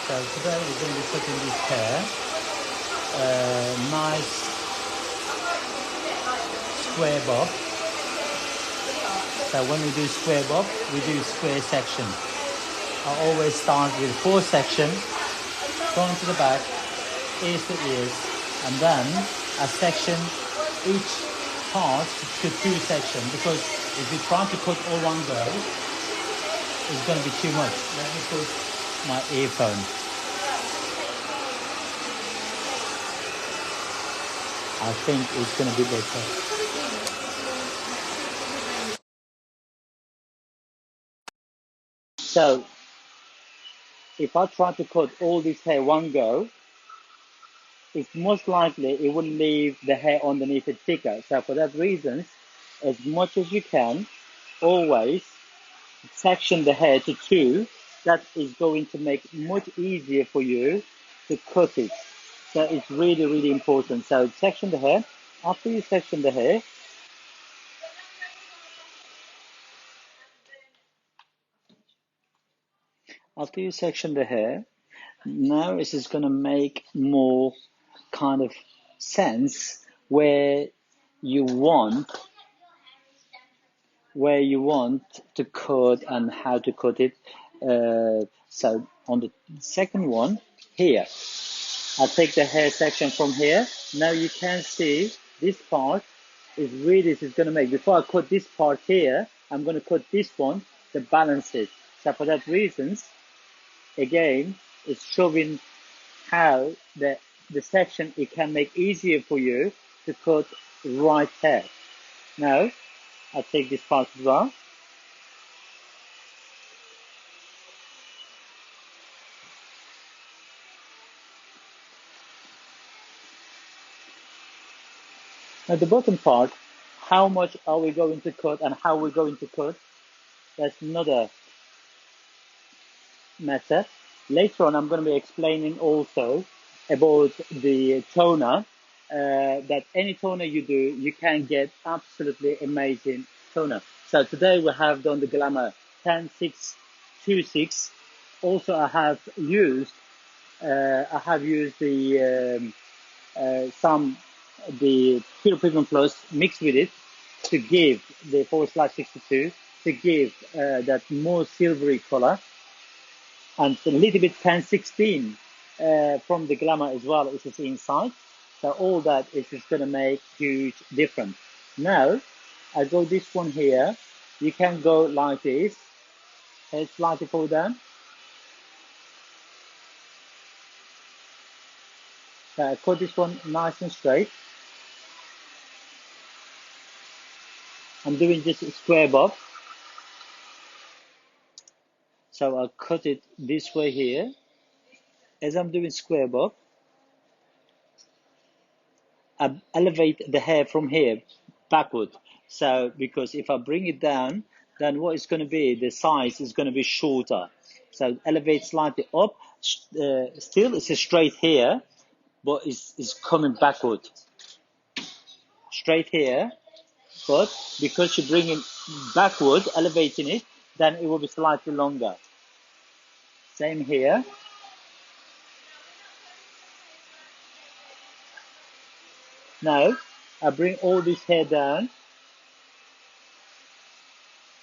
So today we're going to be cutting this hair. Nice square bob. So when we do square bob, we do square section. I always start with 4 sections, front to the back, ears to ears, and then I section each part to 2 sections, because if you try to cut all one go, it's going to be too much. Let me put my earphone. I think it's going to be better. So, if I try to cut all this hair one go, it's most likely it will leave the hair underneath it thicker. So for that reason, as much as you can, always section the hair to 2. That is going to make much easier for you to cut it. So it's really, really important. So section the hair. After you section the hair, now this is going to make more kind of sense where you want to cut and how to cut it. So on the second one here, I take the hair section from here. Now you can see this part is really, this is going to make, before I cut this part here, I'm going to cut this one to balance it. So for that reasons, again, it's showing how the section, it can make easier for you to cut right hair. Now, I take this part as well. Now the bottom part, how much are we going to cut and how we're going to cut, that's another matter. Later on, I'm going to be explaining also about the toner, that any toner you do, you can get absolutely amazing toner. So today we have done the Glamour 10626. Also, I have used the Pure Premium Plus mixed with it to give the /62, to give that more silvery color, and a little bit 1016 from the Glamour as well is inside. So all that is just going to make huge difference. Now I go this one here. You can go like this, head slightly pull down. So I cut this one nice and straight. I'm doing just a square bob. So I'll cut it this way here. As I'm doing square bob, I elevate the hair from here backward. So because if I bring it down, then what it's going to be, the size is going to be shorter. So elevate slightly up. Still, it's a straight here, but it's coming backward. Straight here, but because you bring it backward, elevating it, then it will be slightly longer. Same here. Now, I bring all this hair down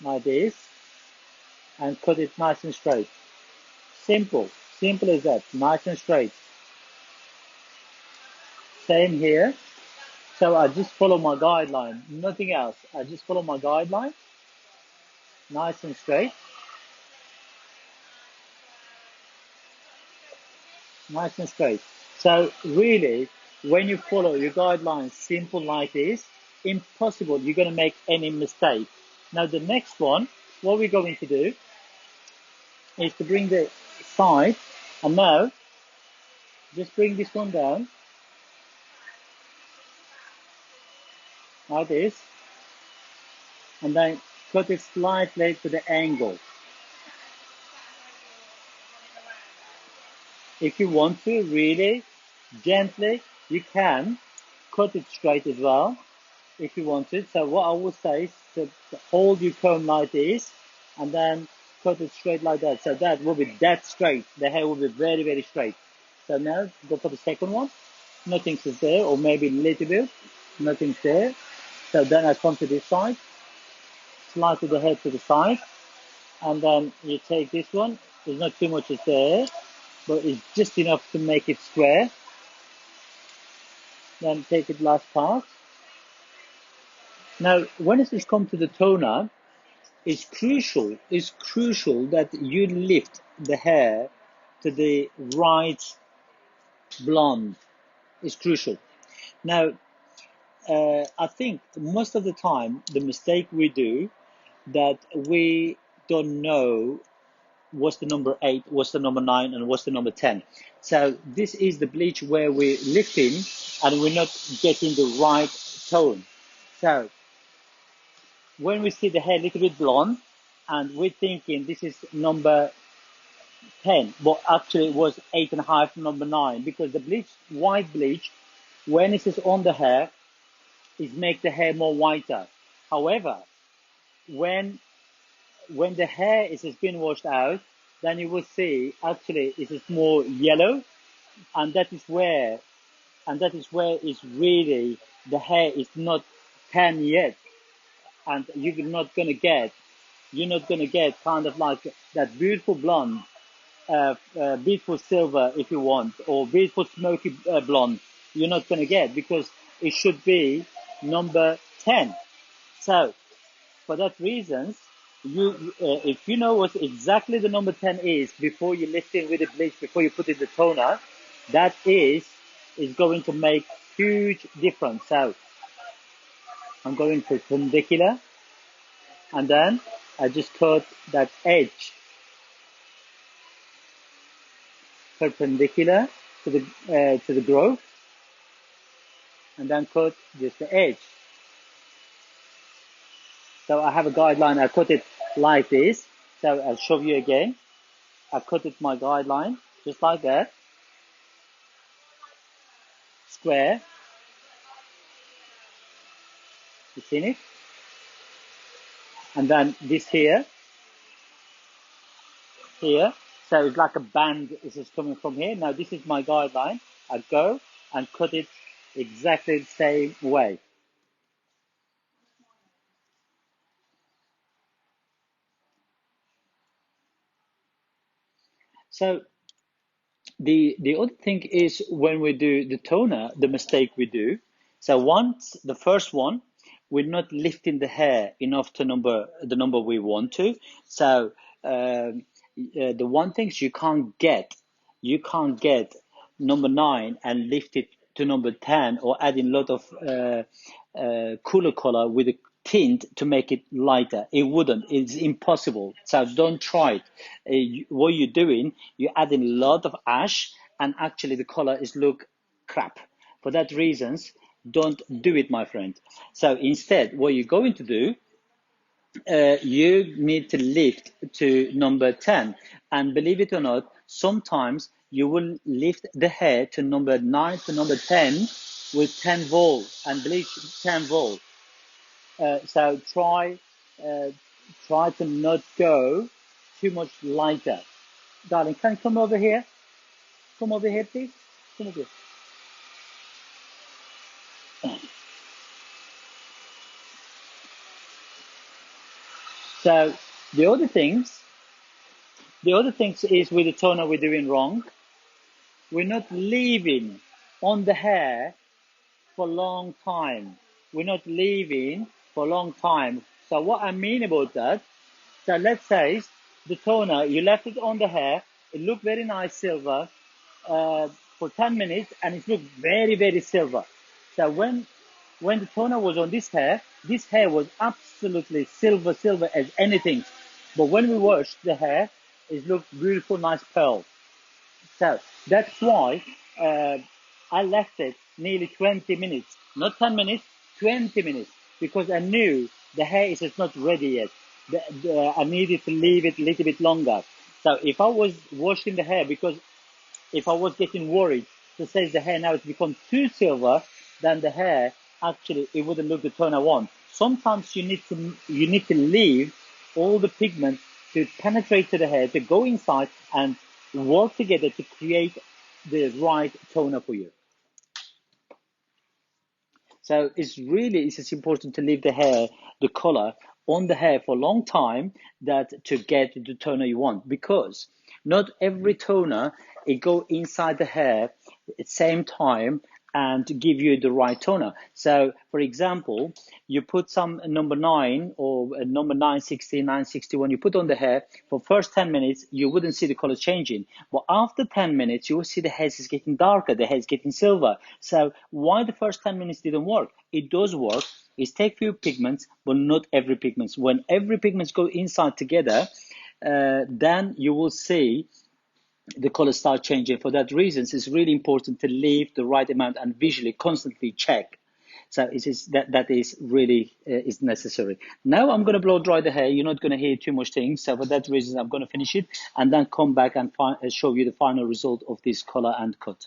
like this and cut it nice and straight. Simple as that, nice and straight. Same here. So I just follow my guideline, nothing else. I just follow my guideline, nice and straight. Nice and straight. So really, when you follow your guidelines simple like this, impossible you're going to make any mistake. Now the next one, what we're going to do is to bring the side, and now just bring this one down like this, and then cut it slightly to the angle. If you want to, really gently, you can cut it straight as well, if you want it. So what I would say is to hold your comb like this, and then cut it straight like that. So that will be dead straight. The hair will be very, very straight. So now go for the second one. Nothing's there, or maybe a little bit. Nothing's there. So then I come to this side, slide the hair to the side, and then you take this one. There's not too much is there, but it's just enough to make it square. Then take it last part. Now, when it comes to the toner, it's crucial that you lift the hair to the right blonde. It's crucial. Now, I think most of the time, the mistake we do that we don't know what's the number 8, what's the number 9, and what's the number 10. So this is the bleach where we're lifting and we're not getting the right tone. So when we see the hair a little bit blonde and we're thinking this is number 10, but actually it was 8.5, number 9, because the bleach, white bleach, when it is on the hair, it makes the hair more whiter. However, when the hair is been washed out, then you will see actually it is more yellow, and that is where it's really the hair is not tan yet, and you're not gonna get kind of like that beautiful blonde, beautiful silver if you want, or beautiful smoky blonde. You're not gonna get, because it should be number 10. So for that reasons, if you know what exactly the number 10 is before you lift in with the bleach, before you put in the toner, that is going to make huge difference. So I'm going to perpendicular, and then I just cut that edge perpendicular to the growth, and then cut just the edge. So I have a guideline. I cut it like this. So I'll show you again. I cut it my guideline just like that, square. You seen it? And then this here. So it's like a band. This is coming from here. Now this is my guideline. I go and cut it exactly the same way. So the other thing is, when we do the toner, the mistake we do. So once the first one, we're not lifting the hair enough to the number we want to. So the one thing you can't get number 9 and lift it to number 10, or add in a lot of cooler color with a tint to make it lighter. It wouldn't. It's impossible. So don't try it. What you're doing, you're adding a lot of ash, and actually the color is look crap. For that reasons, don't do it, my friend. So instead, what you're going to do, you need to lift to number 10. And believe it or not, sometimes you will lift the hair to number 9 to number 10 with 10 volt and bleach 10 volt. So try to not go too much lighter. Darling, can you come over here? Come over here, please. Come over here. So the other things is, with the toner we're doing wrong. We're not leaving on the hair for a long time. We're not leaving for a long time. So what I mean about that, so let's say the toner, you left it on the hair, it looked very nice silver for 10 minutes, and it looked very, very silver. So when the toner was on this hair was absolutely silver as anything. But when we washed the hair, it looked beautiful, nice pearl. So that's why I left it nearly 20 minutes, not 10 minutes, 20 minutes, because I knew the hair is just not ready yet. I needed to leave it a little bit longer. So if I was washing the hair, because if I was getting worried to say the hair now has become too silver, then the hair actually, it wouldn't look the tone I want. Sometimes you need to leave all the pigment to penetrate to the hair, to go inside and work together to create the right toner for you. So it's just important to leave the hair, the color on the hair for a long time that to get the toner you want, because not every toner it go inside the hair at the same time and give you the right toner. So for example, you put some number 9 or number 960, 961, you put on the hair for first 10 minutes, you wouldn't see the color changing. But after 10 minutes, you will see the hair is getting darker, the hair is getting silver. So why the first 10 minutes didn't work? It does work. It's take few pigments, but not every pigments. When every pigments go inside together, then you will see the color start changing. For that reason, it's really important to leave the right amount and visually constantly check. So it is that is really is necessary. Now I'm going to blow dry the hair. You're not going to hear too much things. So for that reason, I'm going to finish it and then come back and show you the final result of this color and cut.